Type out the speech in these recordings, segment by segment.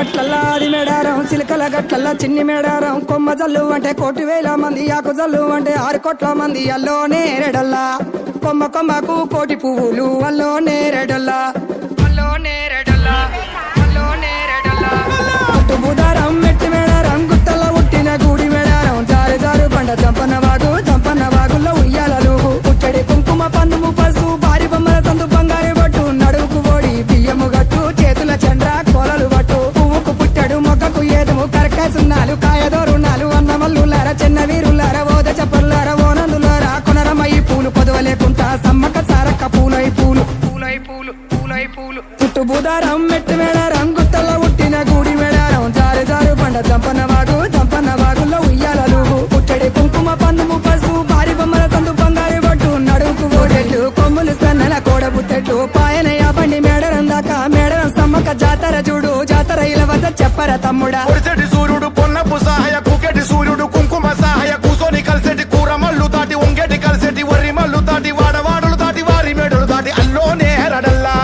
గట్లల్లా అది మేడారం చిలకల గట్లల్లా చిన్ని మేడారం కొమ్మ జల్లు అంటే 1,000,000 మంది ఆకు జల్లు అంటే 6 కోట్ల మంది అల్లోనే రెడల్లా కొమ్మ కొమ్మకు 1,000,000 పువ్వులు అల్లోనే రెడల్లా అల్లోనే రెడల్లా అల్లోనే రెడల్లా అటు బుధారం మెట్టి మేడారం గుట్టల ఉట్టిన గుడి మేడారం జారు జారు బండ చంపన్న వాగుల్లో ఉయ్యాలలు పుట్టడి కుంకుమ పన్నుము పసుపు భారీ బొమ్మల సందు బంగారు బట్టు నడువుకు ఓడి బియ్యము గట్టు చేతుల చంద్ర కోలలు బట్టు మొక్కకు ఏదుము కరకాసున్నాలు కాయదోరున్నాలు అన్నమల్లులార చిన్న వీరులార ఓద చెప్పల్లార ఓనందులారా కొనరమయ్యి పూలు పొదవలేకుంటా సమ్మక్క సారక్క పూలై పూలు పుట్టు బుధారం మెట్టు మేడారం గుట్టల్లో ఉట్టిన గుడి మేడారం జారు జారు బండ చంపన్న వాగుల్లో ఉయ్యాలలు పుట్టడి కుంకుమ పన్నుము పసుపు భారీ బొమ్మల సందు బంగారు బట్టు నడువుకు ఓడెట్లు కొమ్ములు సన్నల కోడబుత్తెట్లు పాయనయ్య బండి మేడారం దాకా మేడారం సమ్మక్క జాతర చూడు జాతర ఇలా వద్ద చెప్పరా తమ్ముడా ఒడిసెటి సూర్యుడు పొన్నపు సహాయ కుకెటి సూర్యుడు కుంకుమ సహాయ కూసోని కలిసెటి కూర మల్లు దాటి ఉంగెటి కలిసెటి వరి మల్లు దాటి వాడవాడులు దాటి వారి మేడలు దాటి అల్లోనే రడల్లా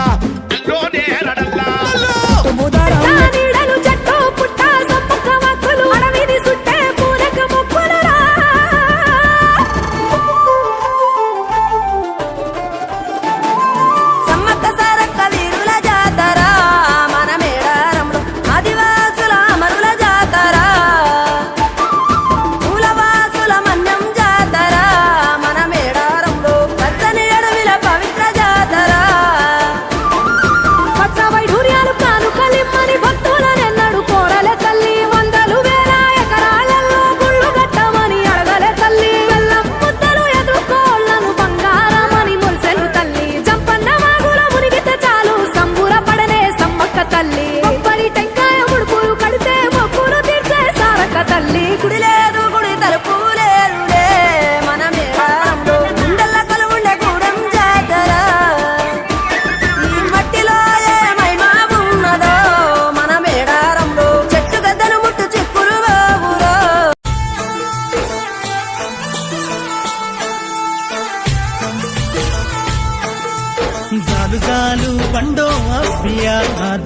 జాలు జాలు బండో అవ్వియా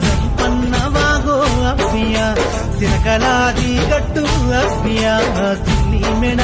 జంపన్న వాగో అవ్వియా సిరకలాది గట్టు అవ్వియా సిన్ని మెడ